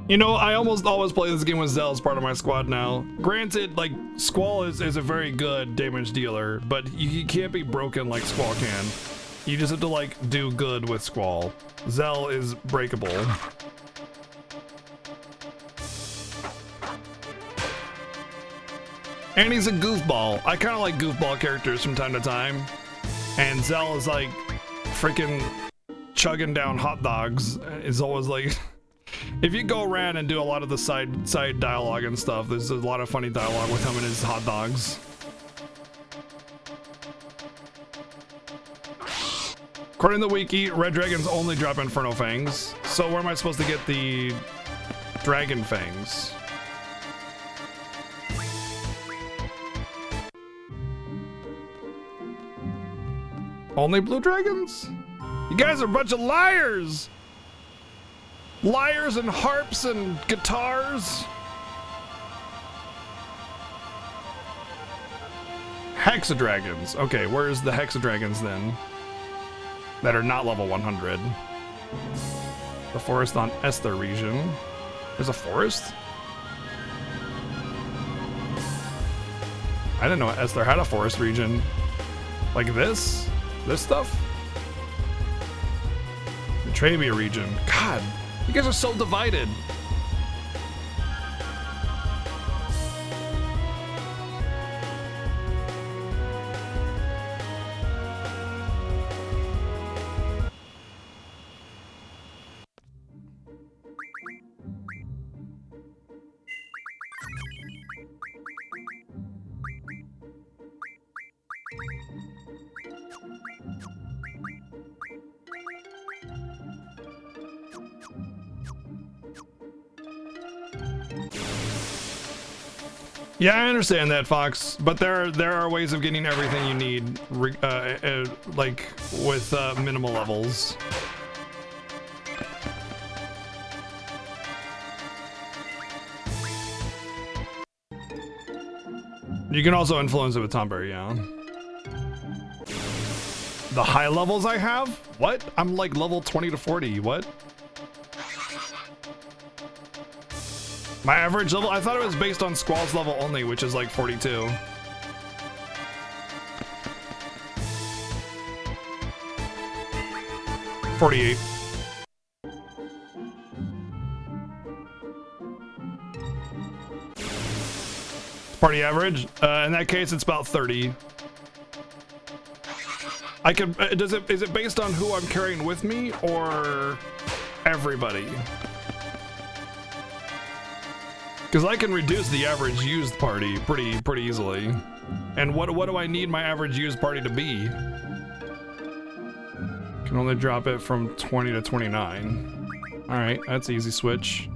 You know, I almost always play this game with Zell as part of my squad now. Granted, like, Squall is a very good damage dealer, but he can't be broken like Squall can. You just have to, like, do good with Squall. Zell is breakable. And he's a goofball. I kind of like goofball characters from time to time. And Zell is, like, freaking chugging down hot dogs. It's always like... If you go around and do a lot of the side dialogue and stuff, there's a lot of funny dialogue with him and his hot dogs. According to the wiki, red dragons only drop Inferno Fangs. So where am I supposed to get the dragon fangs? Only blue dragons? You guys are a bunch of liars! Lyres and harps and guitars. Hexadragons. Okay, where's the hexadragons then? That are not level 100. The forest on Esther region. There's a forest? I didn't know Esther had a forest region. Like this? This stuff? The Trabia region. God. You guys are so divided. Yeah, I understand that, Fox, but there are ways of getting everything you need, like with minimal levels. You can also influence it with Tomberry, yeah. The high levels I have? What? I'm like level 20 to 40. What? My average level? I thought it was based on Squall's level only, which is like 42. $48. Party average? In that case, it's about 30. I can. Is it based on who I'm carrying with me or everybody? Because I can reduce the average used party pretty easily. And what do I need my average used party to be? Can only drop it from 20 to 29. All right, that's an easy switch.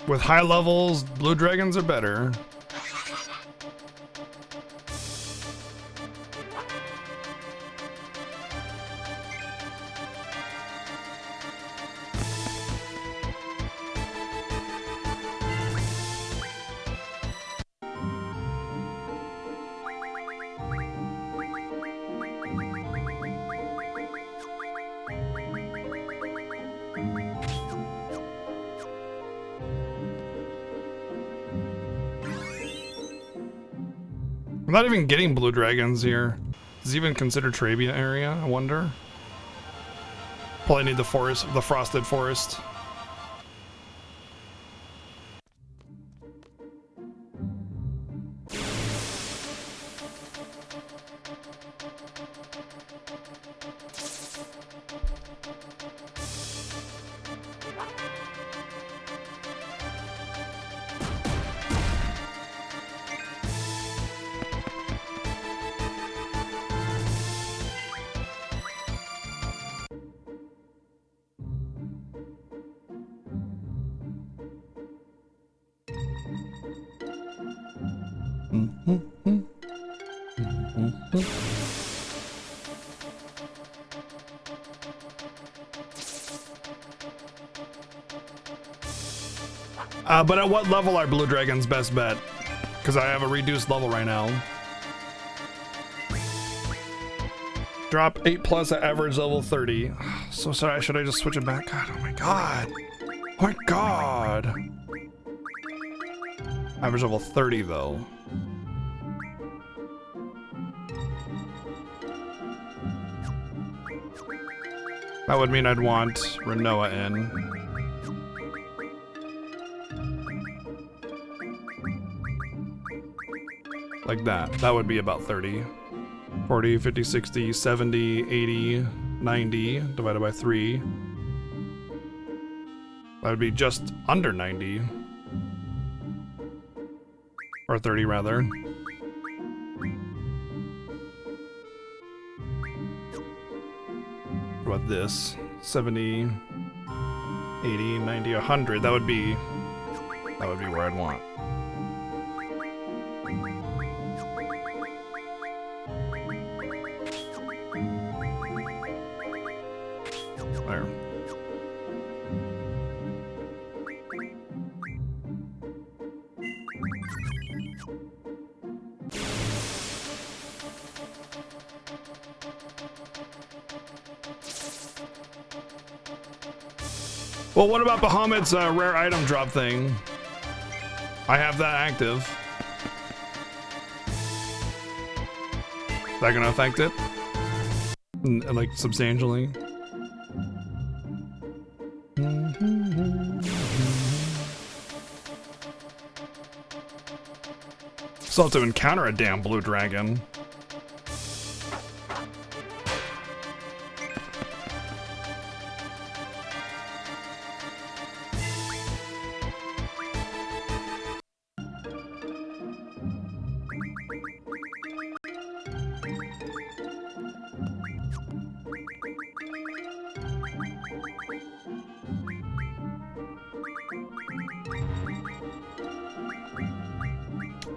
With high levels, blue dragons are better. I'm not even getting blue dragons here. Does it even consider Trabia area, I wonder? Probably need the forest, the frosted forest. But at what level are blue dragons best bet? Because I have a reduced level right now. Drop 8+ at average level 30. So sorry, should I just switch it back? God, oh my god. Oh my god. Average level 30 though. That would mean I'd want Renoa in. Like that. That would be about 30. 40, 50, 60, 70, 80, 90 divided by 3. That would be just under 90. Or 30 rather. What about this? 70, 80, 90, 100. That would be where I'd want. There. Well, what about Bahamut's rare item drop thing? I have that active. Is that gonna affect it? Like, substantially? Still have to encounter a damn blue dragon.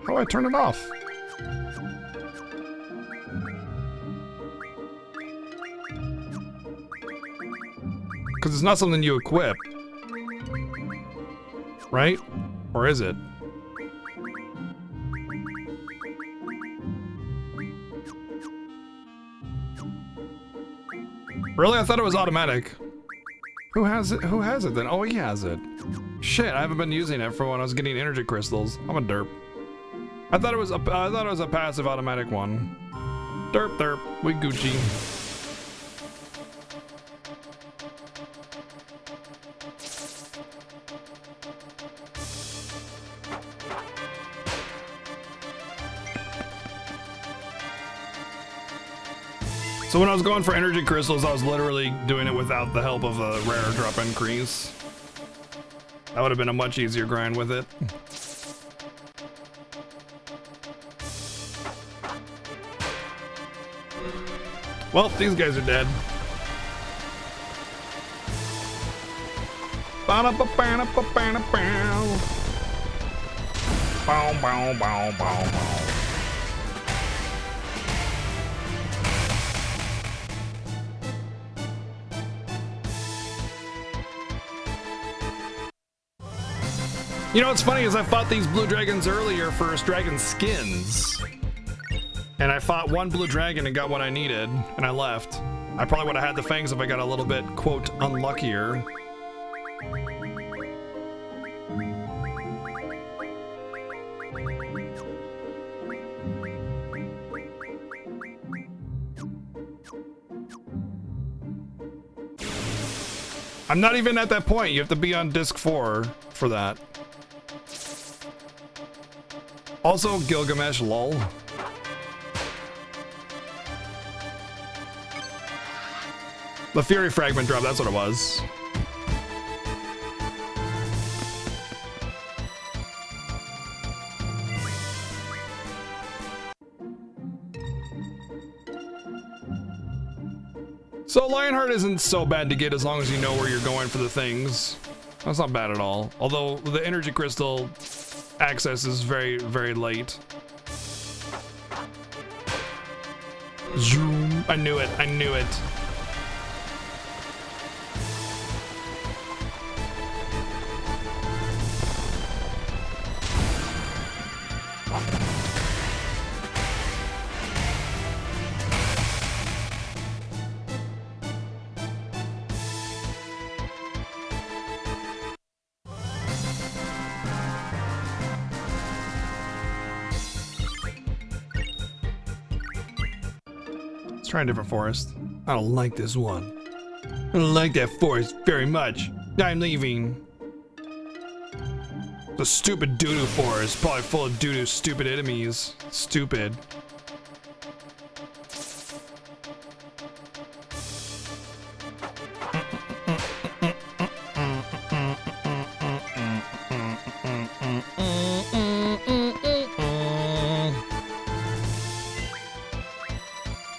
How do I turn it off? Because it's not something you equip. Right? Or is it? Really? I thought it was automatic. Who has it? Who has it then? Oh, he has it. Shit, I haven't been using it for when I was getting energy crystals. I'm a derp. I thought it was a passive automatic one. Derp derp, we Gucci. So when I was going for energy crystals, I was literally doing it without the help of a rare drop increase. That would have been a much easier grind with it. Well, these guys are dead. You know what's funny is I fought these blue dragons earlier for dragon skins. And I fought one blue dragon and got what I needed, and I left. I probably would have had the fangs if I got a little bit, quote, unluckier. I'm not even at that point. You have to be on disc 4 for that. Also, Gilgamesh, lol. The Fury Fragment drop, that's what it was. So Lionheart isn't so bad to get as long as you know where you're going for the things. That's not bad at all. Although the energy crystal access is very, very late. Zoom. I knew it. I knew it. Try a different forest. I don't like this one. I don't like that forest very much. I'm leaving. The stupid doo-doo forest, probably full of doo-doo stupid enemies. Stupid.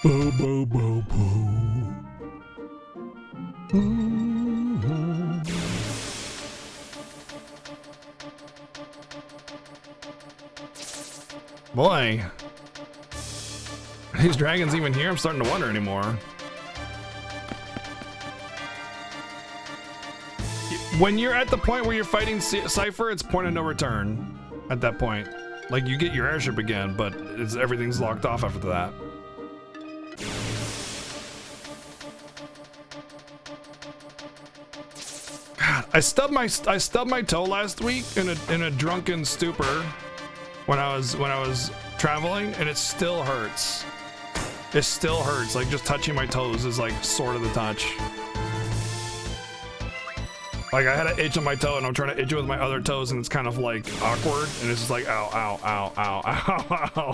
Bo bo bo bo. Boy, are these dragons even here? I'm starting to wonder anymore. When you're at the point where you're fighting Cypher, it's point of no return at that point. Like, you get your airship again, but everything's locked off after that. God, I stubbed my toe last week in a drunken stupor when I was traveling, and it still hurts. It still hurts. Like, just touching my toes is like sort of the touch. Like, I had an itch on my toe and I'm trying to itch it with my other toes, and it's kind of like awkward, and it's just like ow, ow, ow, ow, ow, ow.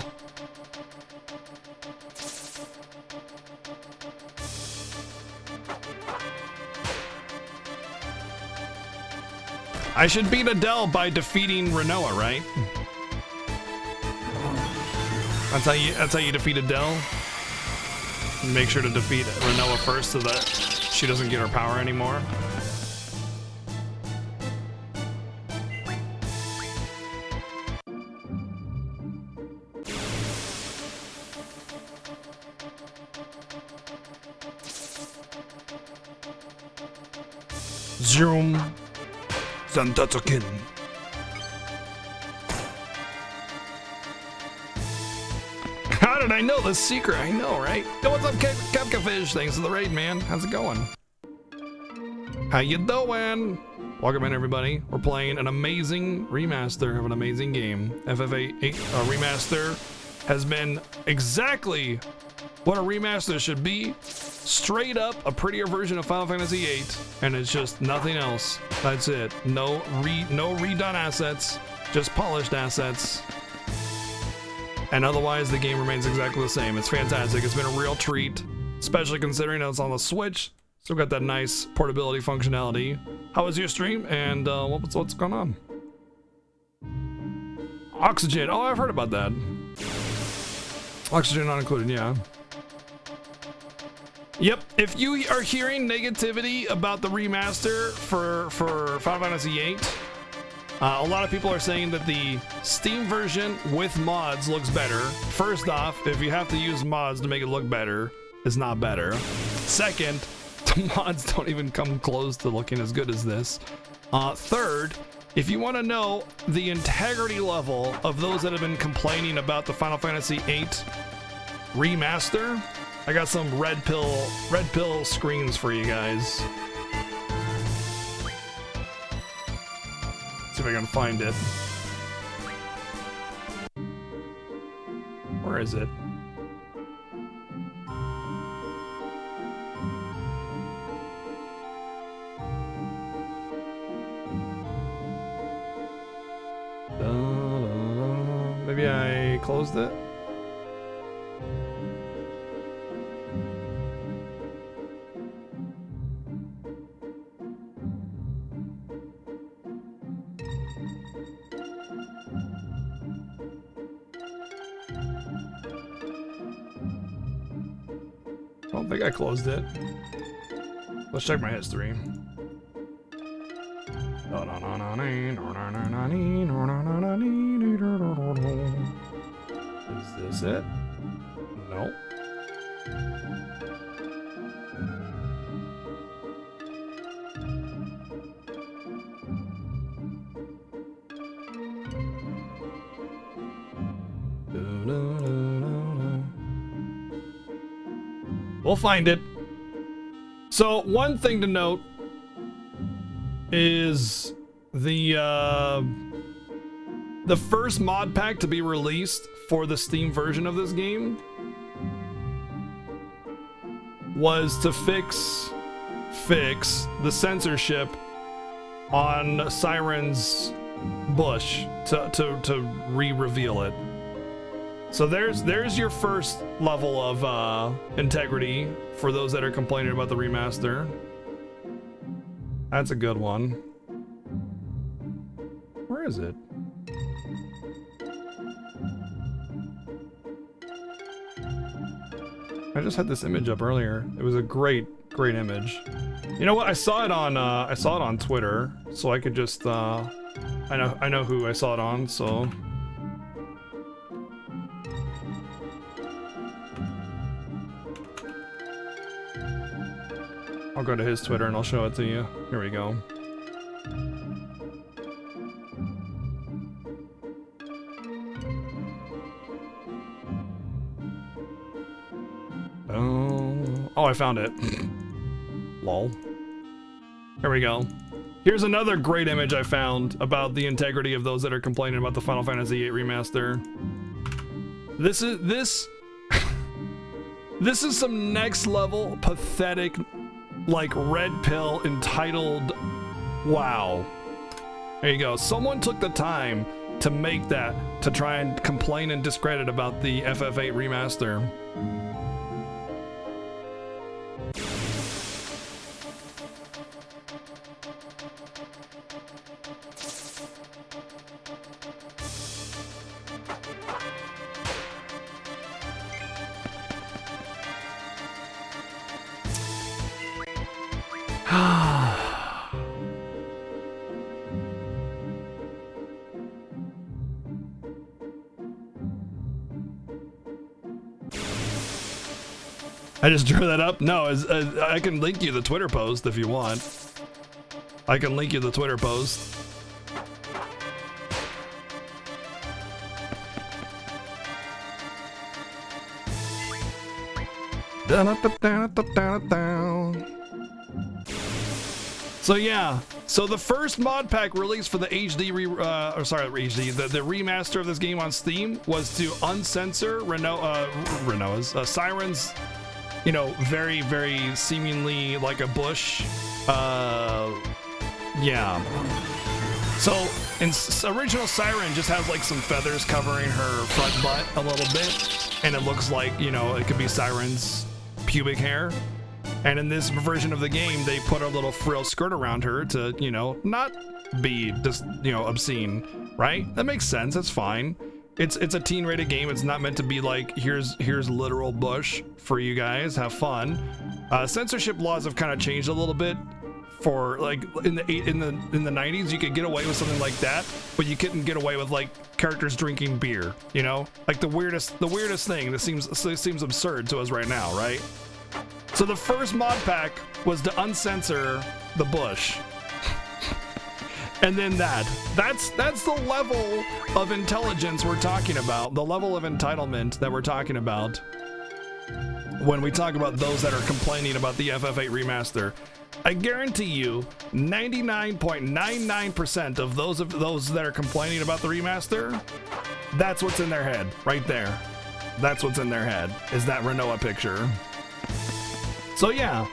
I should beat Adele by defeating Renoa, right? That's how you defeat Adele. Make sure to defeat Renoa first so that she doesn't get her power anymore. Zoom. Zantatsukin. How did I know the secret? I know, right? Yo, what's up, Kafka Fish? Thanks for the raid, man. How's it going? How you doing? Welcome in, everybody. We're playing an amazing remaster of an amazing game. VIII Remaster has been exactly what a remaster should be. Straight up a prettier version of Final Fantasy VIII, and it's just nothing else. That's it. No redone assets, just polished assets. And otherwise, the game remains exactly the same. It's fantastic. It's been a real treat, especially considering it's on the Switch. Still got that nice portability functionality. How was your stream? And what's going on? Oxygen. Oh, I've heard about that. Oxygen not included, yeah. Yep, if you are hearing negativity about the remaster for Final Fantasy VIII, a lot of people are saying that the Steam version with mods looks better. First off, if you have to use mods to make it look better, it's not better. Second, the mods don't even come close to looking as good as this. Third, if you want to know the integrity level of those that have been complaining about the Final Fantasy VIII remaster, I got some red pill screens for you guys. See if I can find it. Where is it? Maybe I closed it. I don't think I closed it. Let's check my history. Is this it? No. We'll find it. So one thing to note is the first mod pack to be released for the Steam version of this game was to fix the censorship on Siren's bush to re-reveal it. So there's your first level of integrity for those that are complaining about the remaster. That's a good one. Where is it? I just had this image up earlier. It was a great image. You know what? I saw it on Twitter, so I could just I know who I saw it on, so I'll go to his Twitter and I'll show it to you. Here we go. Oh, I found it. Lol. Here we go. Here's another great image I found about the integrity of those that are complaining about the Final Fantasy VIII Remaster. This is some next level pathetic, like, red pill entitled wow. There you go. Someone took the time to make that to try and complain and discredit about the FF8 Remaster. I just drew that up. No, I can link you the Twitter post if you want. I can link you the Twitter post. So yeah, so the first mod pack released for the HD the remaster of this game on Steam was to uncensor Siren's, you know, very, very seemingly like a bush. Yeah. So in original Siren just has like some feathers covering her front butt a little bit, and it looks like, you know, it could be Siren's pubic hair. And in this version of the game, they put a little frill skirt around her to, you know, not be just, you know, obscene, right? That makes sense. That's fine. It's a teen-rated game. It's not meant to be like, here's literal bush for you guys. Have fun. Censorship laws have kind of changed a little bit. For like in the 90s, you could get away with something like that, but you couldn't get away with like characters drinking beer. You know, like the weirdest thing that seems absurd to us right now, right? So the first mod pack was to uncensor the bush. And then that's the level of intelligence we're talking about, the level of entitlement that we're talking about when we talk about those that are complaining about the FF8 remaster. I guarantee you 99.99% of those that are complaining about the remaster, that's what's in their head right there. That's what's in their head, is that Renoa picture. So yeah,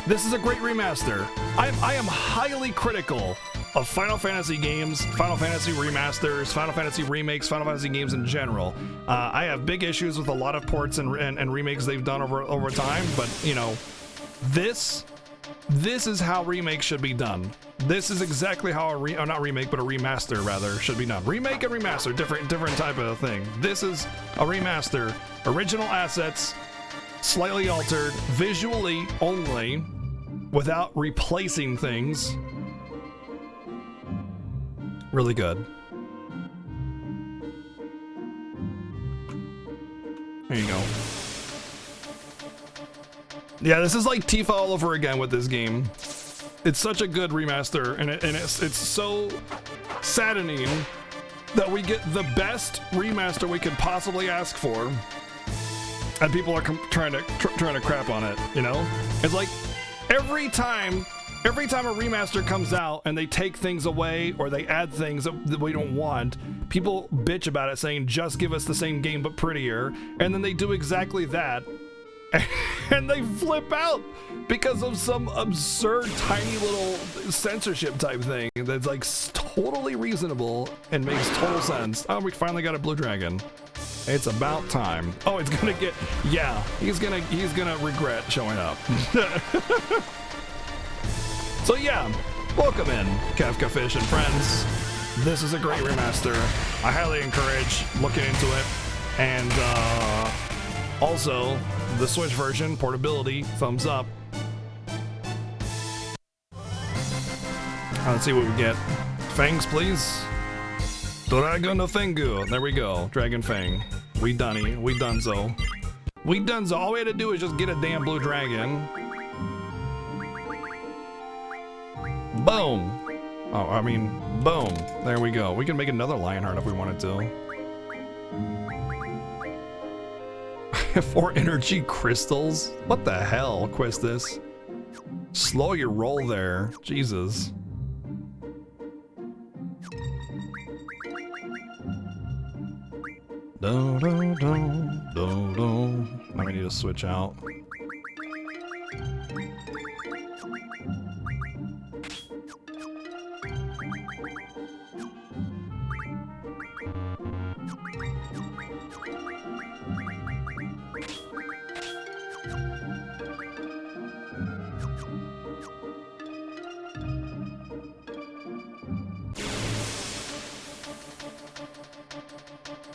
this is a great remaster. I am highly critical of Final Fantasy games, Final Fantasy remasters, Final Fantasy remakes, Final Fantasy games in general. I have big issues with a lot of ports and remakes they've done over time, but you know, this is how remakes should be done. This is exactly how not remake, but a remaster rather should be done. Remake and remaster, different type of thing. This is a remaster, original assets, slightly altered, visually only, without replacing things. Really good. There you go. Yeah, this is like Tifa all over again with this game. It's such a good remaster, and it's so saddening that we get the best remaster we could possibly ask for, and people are trying to crap on it, you know? It's like every time a remaster comes out and they take things away or they add things that we don't want, people bitch about it saying, just give us the same game but prettier, and then they do exactly that and they flip out because of some absurd tiny little censorship type thing that's like totally reasonable and makes total sense. Oh, we finally got a blue dragon. It's about time. Oh, it's gonna get, yeah, he's gonna regret showing up. So yeah, welcome in, Kafka Fish and friends. This is a great remaster. I highly encourage looking into it. And also, the Switch version, portability, thumbs up. Let's see what we get. Fangs, please. Dragon no Fangu. There we go. Dragon Fang. We dunny. We donezo. We donezo. All we had to do is just get a damn blue dragon. Boom. Oh, I mean, boom. There we go. We can make another Lionheart if we wanted to. 4 energy crystals? What the hell, Quistis? Slow your roll there. Jesus. Now we need to switch out.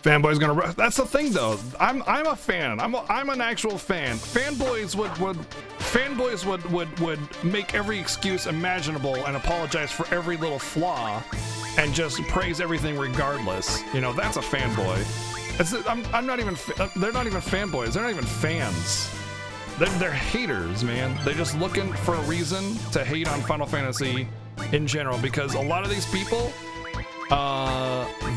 Fanboy's gonna. That's the thing, though. I'm a fan. I'm an actual fan. Fanboys would make every excuse imaginable and apologize for every little flaw, and just praise everything regardless. You know, that's a fanboy. I'm not even. They're not even fanboys. They're not even fans. They're haters, man. They're just looking for a reason to hate on Final Fantasy in general, because a lot of these people,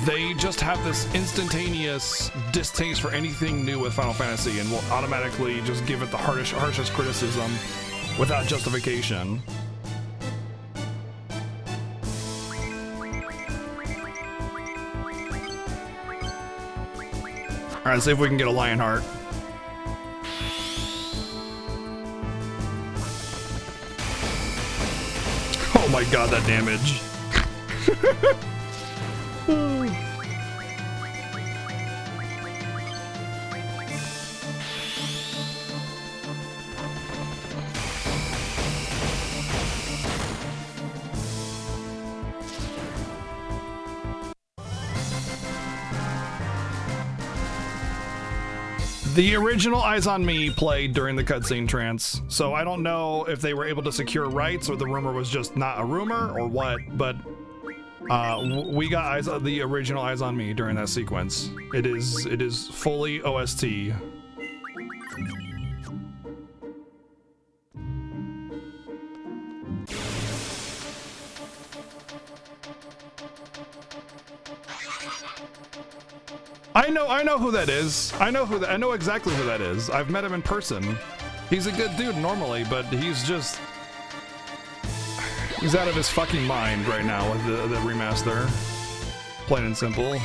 they just have this instantaneous distaste for anything new with Final Fantasy and will automatically just give it the harshest criticism without justification. Alright, let's see if we can get a Lionheart. Oh my god, that damage. The original Eyes on Me played during the cutscene trance, so I don't know if they were able to secure rights or the rumor was just not a rumor or what, but we got the original Eyes on Me during that sequence. It is fully OST. I know who that is. I know exactly who that is. I've met him in person. He's a good dude normally, but he's out of his fucking mind right now with the remaster. Plain and simple.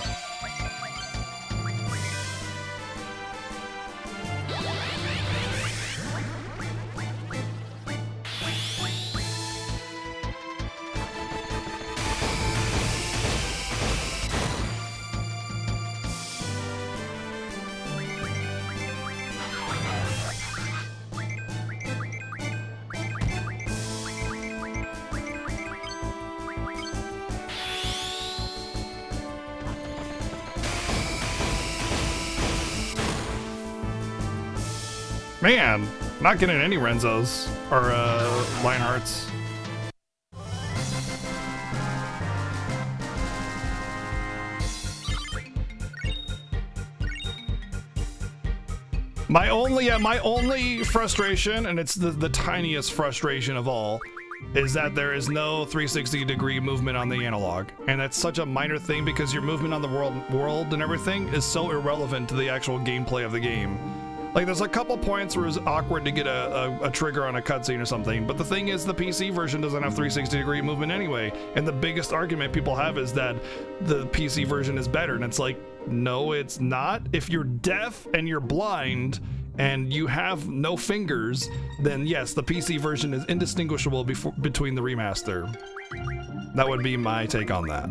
Man, not getting any Renzos or Lionhearts. My only frustration, and it's the tiniest frustration of all, is that there is no 360-degree movement on the analog, and that's such a minor thing because your movement on the world and everything is so irrelevant to the actual gameplay of the game. Like, there's a couple points where it's awkward to get a trigger on a cutscene or something, but the thing is, the PC version doesn't have 360-degree movement anyway, and the biggest argument people have is that the PC version is better, and it's like, no, it's not. If you're deaf and you're blind and you have no fingers, then yes, the PC version is indistinguishable between the remaster. That would be my take on that.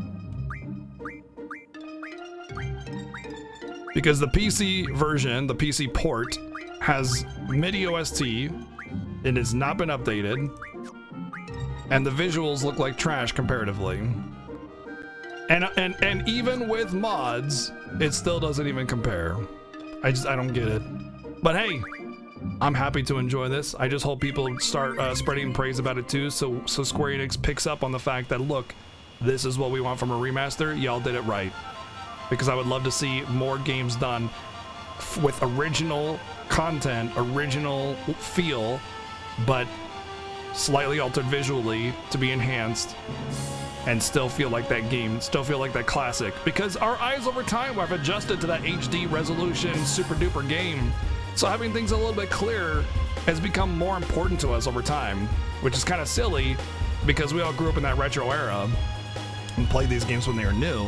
Because the PC version, the PC port, has MIDI OST, it has not been updated, and the visuals look like trash comparatively. And even with mods, it still doesn't even compare. I don't get it. But hey, I'm happy to enjoy this. I just hope people start spreading praise about it too, so Square Enix picks up on the fact that, look, this is what we want from a remaster, y'all did it right. Because I would love to see more games done with original content, original feel, but slightly altered visually to be enhanced and still feel like that game, still feel like that classic. Because our eyes over time have adjusted to that HD resolution, super duper game. So having things a little bit clearer has become more important to us over time, which is kind of silly because we all grew up in that retro era and played these games when they were new.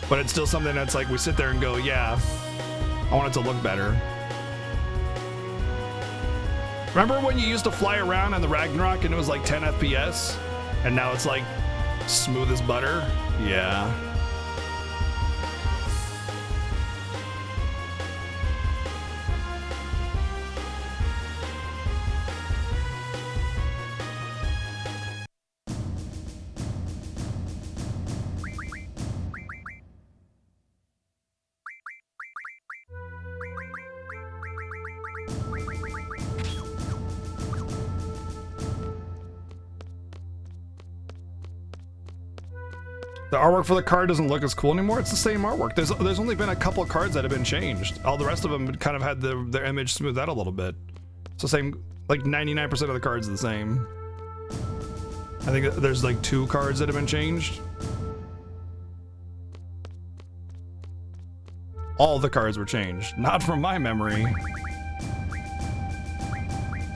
But it's still something that's like, we sit there and go, yeah, I want it to look better. Remember when you used to fly around on the Ragnarok and it was like 10 FPS? And now it's like smooth as butter? Yeah. The artwork for the card doesn't look as cool anymore. It's the same artwork. There's only been a couple cards that have been changed. All the rest of them kind of had their image smoothed out a little bit. It's the same, like 99% of the cards are the same. I think there's like 2 cards that have been changed. All the cards were changed, not from my memory.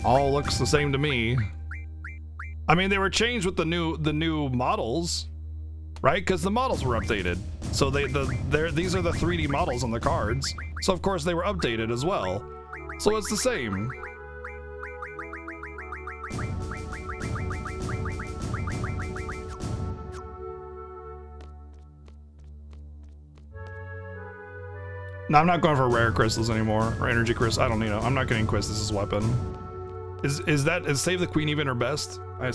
All looks the same to me. I mean, they were changed with the new models. Right, because the models were updated. So these are the 3D models on the cards. So of course they were updated as well. So it's the same. No, I'm not going for rare crystals anymore, or energy crystals. I don't need them. I'm not getting Quistis' weapon. Is Save the Queen even her best? It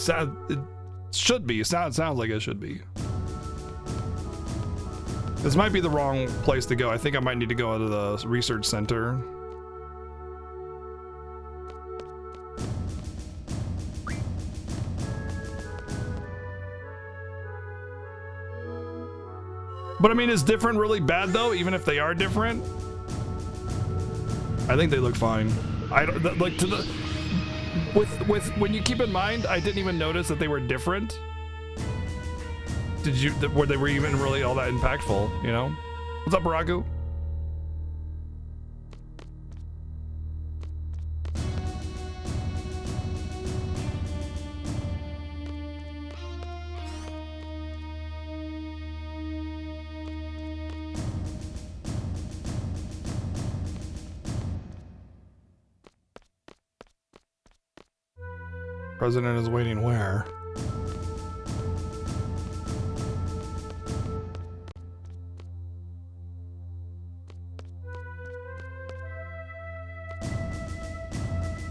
should be. It sounds like it should be. This might be the wrong place to go. I think I might need to go to the research center. But I mean, is different really bad though, even if they are different? I think they look fine. I don't like to the with when you keep in mind, I didn't even notice that they were different. Were they even really all that impactful, you know? What's up, Baraku? President is waiting where?